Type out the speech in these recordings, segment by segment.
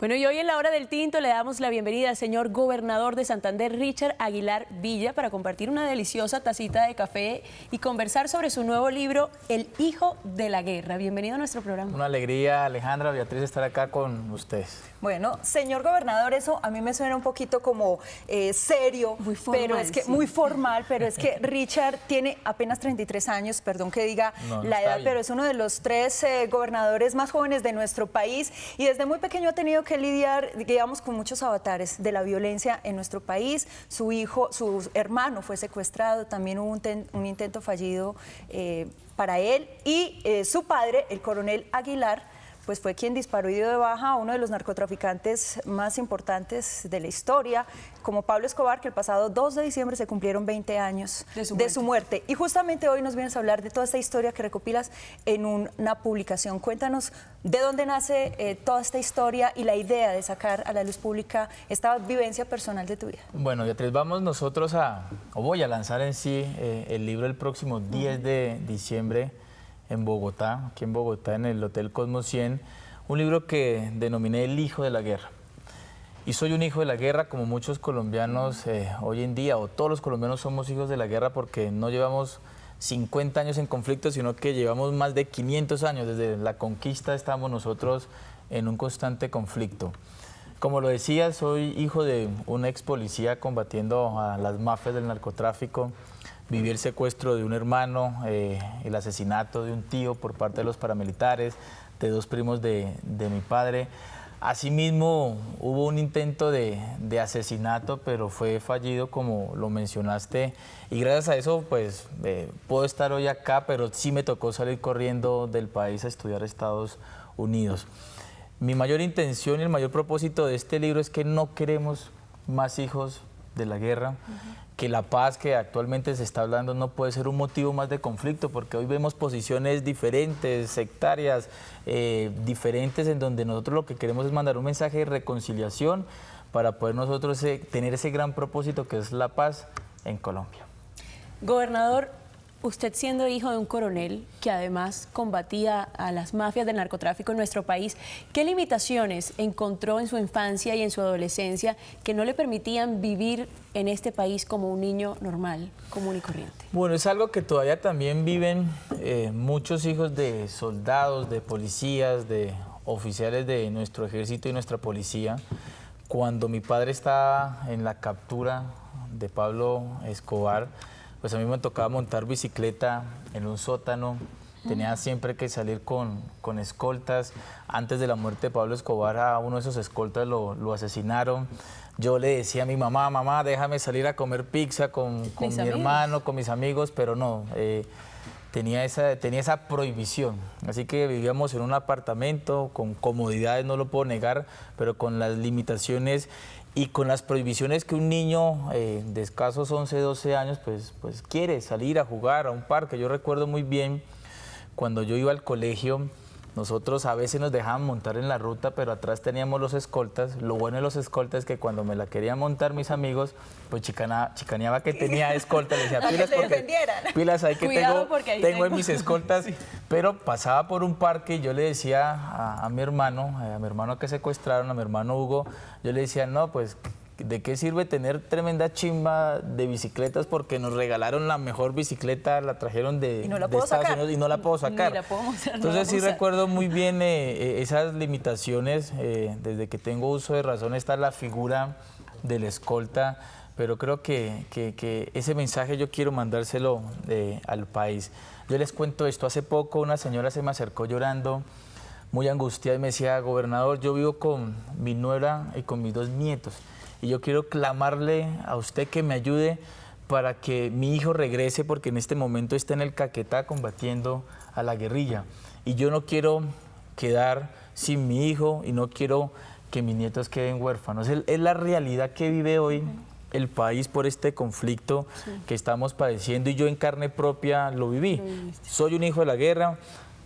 Bueno, y hoy en la hora del tinto le damos la bienvenida al señor gobernador de Santander, Richard Aguilar Villa, para compartir una deliciosa tacita de café y conversar sobre su nuevo libro, El hijo de la guerra. Bienvenido a nuestro programa. Una alegría, Alejandra, Beatriz, estar acá con ustedes. Bueno, señor gobernador, eso a mí me suena un poquito como serio, muy formal, pero es que sí. Muy formal, pero es que Richard tiene apenas 33 años, perdón que diga la edad, pero es uno de los 3 gobernadores más jóvenes de nuestro país y desde muy pequeño ha tenido que lidiar, digamos, con muchos avatares de la violencia en nuestro país. Su hermano fue secuestrado, también hubo un intento fallido para él y su padre, el coronel Aguilar, pues fue quien disparó y dio de baja a uno de los narcotraficantes más importantes de la historia, como Pablo Escobar, que el pasado 2 de diciembre se cumplieron 20 años de su muerte. Y justamente hoy nos vienes a hablar de toda esta historia que recopilas en una publicación. Cuéntanos de dónde nace toda esta historia y la idea de sacar a la luz pública esta vivencia personal de tu vida. Bueno, Beatriz, vamos nosotros voy a lanzar en sí el libro el próximo 10 de diciembre, en Bogotá, aquí en Bogotá, en el Hotel Cosmos 100, un libro que denominé El hijo de la guerra. Y soy un hijo de la guerra, como muchos colombianos hoy en día, o todos los colombianos somos hijos de la guerra porque no llevamos 50 años en conflicto, sino que llevamos más de 500 años. Desde la conquista estamos nosotros en un constante conflicto. Como lo decía, soy hijo de un ex policía combatiendo a las mafias del narcotráfico. Viví el secuestro de un hermano, el asesinato de un tío por parte de los paramilitares, de 2 primos de mi padre. Asimismo, hubo un intento de asesinato, pero fue fallido, como lo mencionaste. Y gracias a eso, pues, puedo estar hoy acá, pero sí me tocó salir corriendo del país a estudiar a Estados Unidos. Mi mayor intención y el mayor propósito de este libro es que no queremos más hijos de la guerra, que la paz que actualmente se está hablando no puede ser un motivo más de conflicto, porque hoy vemos posiciones diferentes, sectarias, diferentes, en donde nosotros lo que queremos es mandar un mensaje de reconciliación para poder nosotros tener ese gran propósito que es la paz en Colombia. Gobernador, usted siendo hijo de un coronel que además combatía a las mafias del narcotráfico en nuestro país, ¿qué limitaciones encontró en su infancia y en su adolescencia que no le permitían vivir en este país como un niño normal, común y corriente? Bueno, es algo que todavía también viven muchos hijos de soldados, de policías, de oficiales de nuestro ejército y nuestra policía. Cuando mi padre estaba en la captura de Pablo Escobar, pues a mí me tocaba montar bicicleta en un sótano, tenía siempre que salir con escoltas. Antes de la muerte de Pablo Escobar, a uno de esos escoltas lo asesinaron. Yo le decía a mi mamá, mamá, déjame salir a comer pizza con mi hermano, con mis amigos, pero no, tenía esa prohibición. Así que vivíamos en un apartamento con comodidades, no lo puedo negar, pero con las limitaciones y con las prohibiciones que un niño de escasos 11, 12 años pues quiere salir a jugar a un parque. Yo recuerdo muy bien cuando yo iba al colegio, nosotros a veces nos dejaban montar en la ruta, pero atrás teníamos los escoltas. Lo bueno de los escoltas es que cuando me la querían montar mis amigos, pues chicaneaba que tenía escolta. Le decía, pilas, pilas, ahí que tengo en mis escoltas. Sí. Pero pasaba por un parque y yo le decía a mi hermano que secuestraron, a mi hermano Hugo, yo le decía, no, pues, ¿de qué sirve tener tremenda chimba de bicicletas? Porque nos regalaron la mejor bicicleta, la trajeron de Estados Unidos y no la puedo sacar. Ni la puedo mostrar, Entonces sí recuerdo muy bien esas limitaciones. Desde que tengo uso de razón está la figura del escolta, pero creo que ese mensaje yo quiero mandárselo al país. Yo les cuento esto, hace poco una señora se me acercó llorando, muy angustiada, y me decía, gobernador, yo vivo con mi nuera y con mis 2 nietos. Y yo quiero clamarle a usted que me ayude para que mi hijo regrese, porque en este momento está en el Caquetá combatiendo a la guerrilla. Y yo no quiero quedar sin mi hijo y no quiero que mis nietos queden huérfanos. Es la realidad que vive hoy el país por este conflicto que estamos padeciendo, y yo en carne propia lo viví. Soy un hijo de la guerra.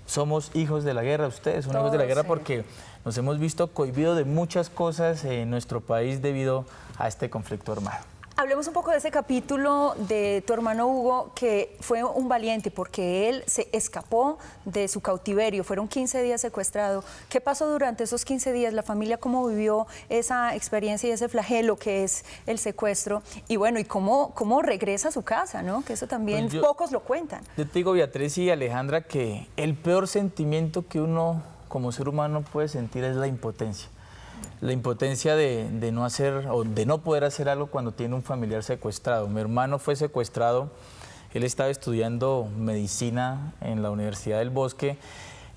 Somos hijos de la guerra, ustedes son hijos de la guerra, porque nos hemos visto cohibidos de muchas cosas en nuestro país debido a este conflicto armado. Hablemos un poco de ese capítulo de tu hermano Hugo, que fue un valiente porque él se escapó de su cautiverio. Fueron 15 días secuestrado. ¿Qué pasó durante esos 15 días? La familia, ¿cómo vivió esa experiencia y ese flagelo que es el secuestro? Y bueno, ¿y cómo regresa a su casa, ¿no? Que eso también pues pocos lo cuentan. Yo te digo, Beatriz y Alejandra, que el peor sentimiento que uno como ser humano puede sentir es la impotencia. La impotencia de no hacer o de no poder hacer algo cuando tiene un familiar secuestrado. Mi hermano fue secuestrado, él estaba estudiando medicina en la Universidad del Bosque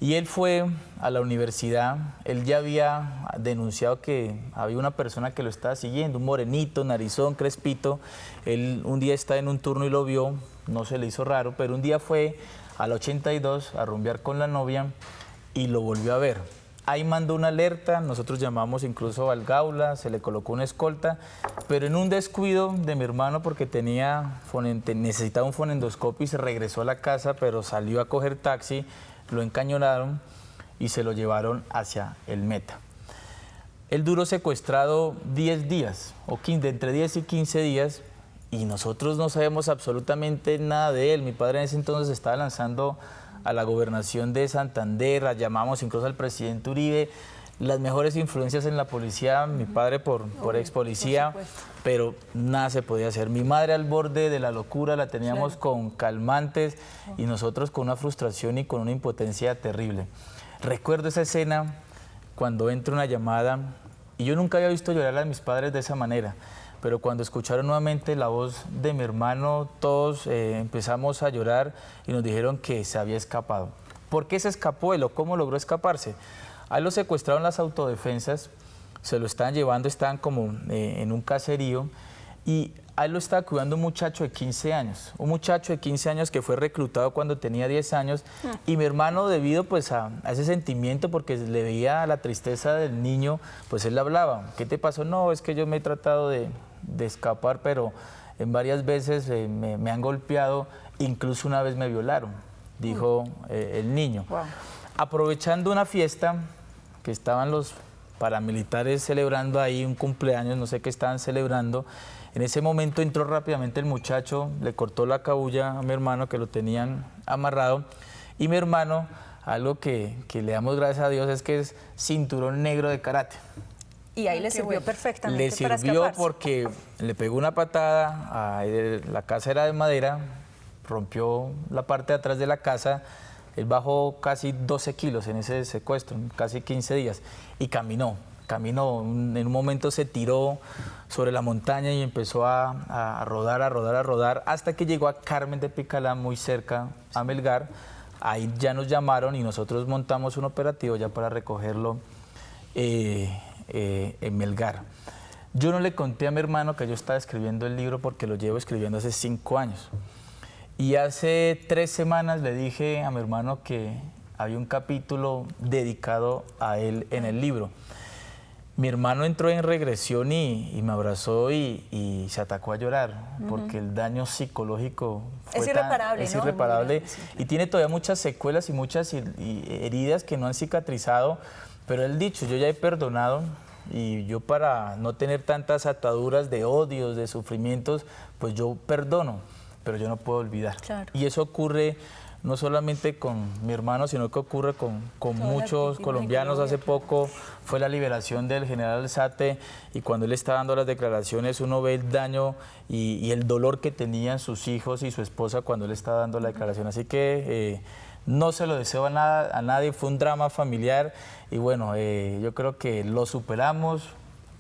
y él fue a la universidad, él ya había denunciado que había una persona que lo estaba siguiendo, un morenito, narizón, crespito. Él un día estaba en un turno y lo vio, no se le hizo raro, pero un día fue a la 82 a rumbear con la novia y lo volvió a ver. Ahí mandó una alerta, nosotros llamamos incluso al Gaula, se le colocó una escolta, pero en un descuido de mi hermano porque necesitaba un fonendoscopio y se regresó a la casa, pero salió a coger taxi, lo encañonaron y se lo llevaron hacia el Meta. Él duró secuestrado 10 días, entre 10 y 15 días, y nosotros no sabemos absolutamente nada de él. Mi padre en ese entonces estaba lanzando a la gobernación de Santander, llamamos incluso al presidente Uribe, las mejores influencias en la policía, mi padre por ex policía, pero nada se podía hacer. Mi madre al borde de la locura, la teníamos con calmantes y nosotros con una frustración y con una impotencia terrible. Recuerdo esa escena cuando entra una llamada y yo nunca había visto llorar a mis padres de esa manera. Pero cuando escucharon nuevamente la voz de mi hermano, todos empezamos a llorar y nos dijeron que se había escapado. ¿Por qué se escapó él o cómo logró escaparse? A él lo secuestraron las autodefensas, se lo estaban llevando, estaban como en un caserío y a él lo estaba cuidando un muchacho de 15 años. Un muchacho de 15 años que fue reclutado cuando tenía 10 años y mi hermano, debido pues a ese sentimiento, porque le veía la tristeza del niño, pues él le hablaba. ¿Qué te pasó? No, es que yo me he tratado de escapar, pero en varias veces me han golpeado, incluso una vez me violaron, dijo el niño. Wow. Aprovechando una fiesta que estaban los paramilitares celebrando ahí un cumpleaños, no sé qué estaban celebrando, en ese momento entró rápidamente el muchacho, le cortó la cabulla a mi hermano que lo tenían amarrado y mi hermano, algo que le damos gracias a Dios es que es cinturón negro de karate. Y ahí le sirvió perfectamente. Le sirvió porque le pegó una patada, la casa era de madera, rompió la parte de atrás de la casa, él bajó casi 12 kilos en ese secuestro, casi 15 días, y caminó, en un momento se tiró sobre la montaña y empezó a rodar, hasta que llegó a Carmen de Picalá, muy cerca a Melgar. Ahí ya nos llamaron y nosotros montamos un operativo ya para recogerlo en Melgar. Yo no le conté a mi hermano que yo estaba escribiendo el libro porque lo llevo escribiendo hace 5 años. Y hace 3 semanas le dije a mi hermano que había un capítulo dedicado a él en el libro. Mi hermano entró en regresión y me abrazó y se atacó a llorar porque el daño psicológico fue irreparable, es ¿no? irreparable y tiene todavía muchas secuelas y muchas heridas que no han cicatrizado. Pero él dicho, yo ya he perdonado y yo para no tener tantas ataduras de odios, de sufrimientos, pues yo perdono, pero yo no puedo olvidar. Claro. Y eso ocurre no solamente con mi hermano, sino que ocurre con muchos colombianos. Hace poco fue la liberación del general Alzate y cuando él está dando las declaraciones uno ve el daño y el dolor que tenían sus hijos y su esposa cuando él está dando la declaración. Así que no se lo deseo a nadie, fue un drama familiar y bueno, yo creo que lo superamos,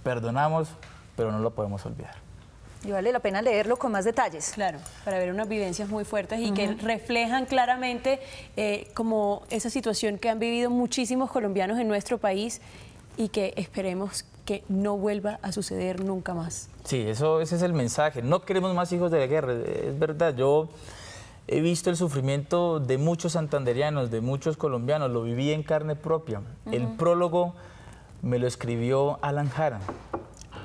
perdonamos, pero no lo podemos olvidar. Y vale la pena leerlo con más detalles. Claro, para ver unas vivencias muy fuertes y que reflejan claramente como esa situación que han vivido muchísimos colombianos en nuestro país y que esperemos que no vuelva a suceder nunca más. Sí, ese es el mensaje. No queremos más hijos de la guerra, es verdad. Yo he visto el sufrimiento de muchos santanderianos, de muchos colombianos, lo viví en carne propia. El prólogo me lo escribió Alan Jara,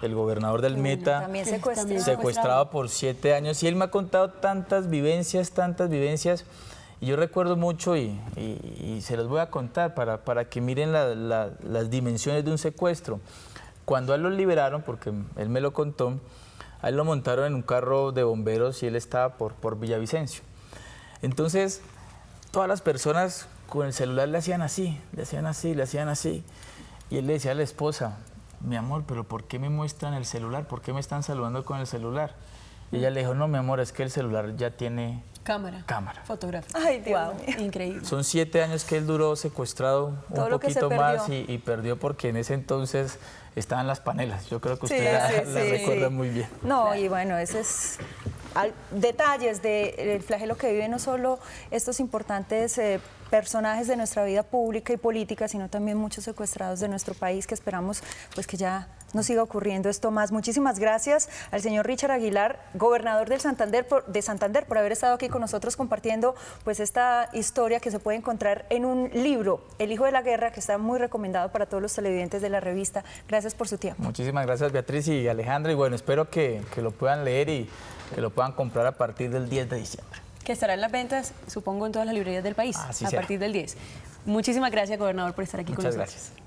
el gobernador del Meta, también secuestrado por 7 años. Y él me ha contado tantas vivencias, y yo recuerdo mucho y se los voy a contar para que miren las dimensiones de un secuestro. Cuando a él lo liberaron, porque él me lo contó, A él lo montaron en un carro de bomberos y él estaba por Villavicencio. Entonces, todas las personas con el celular le hacían así, le hacían así, le hacían así. Y él le decía a la esposa, mi amor, pero ¿por qué me muestran el celular? ¿Por qué me están saludando con el celular? Y ella le dijo, no, mi amor, es que el celular ya tiene cámara. Fotográfica. Ay, Dios mío. Increíble. Son 7 años que él duró secuestrado, un poquito más, y perdió porque en ese entonces estaban las panelas. Yo creo que usted la recuerda muy bien. No, y bueno, ese es detalles del flagelo que viven no solo estos importantes personajes de nuestra vida pública y política, sino también muchos secuestrados de nuestro país, que esperamos pues que ya no siga ocurriendo esto más. Muchísimas gracias al señor Richard Aguilar, gobernador de Santander, por haber estado aquí con nosotros compartiendo pues esta historia que se puede encontrar en un libro, El hijo de la guerra, que está muy recomendado para todos los televidentes de la revista. Gracias por su tiempo. Muchísimas gracias, Beatriz y Alejandra, y bueno, espero que lo puedan leer y que lo puedan comprar a partir del 10 de diciembre. Que estará en las ventas, supongo, en todas las librerías del país, Así a será. partir del 10. Muchísimas gracias, gobernador, por estar aquí con nosotros. Muchas gracias.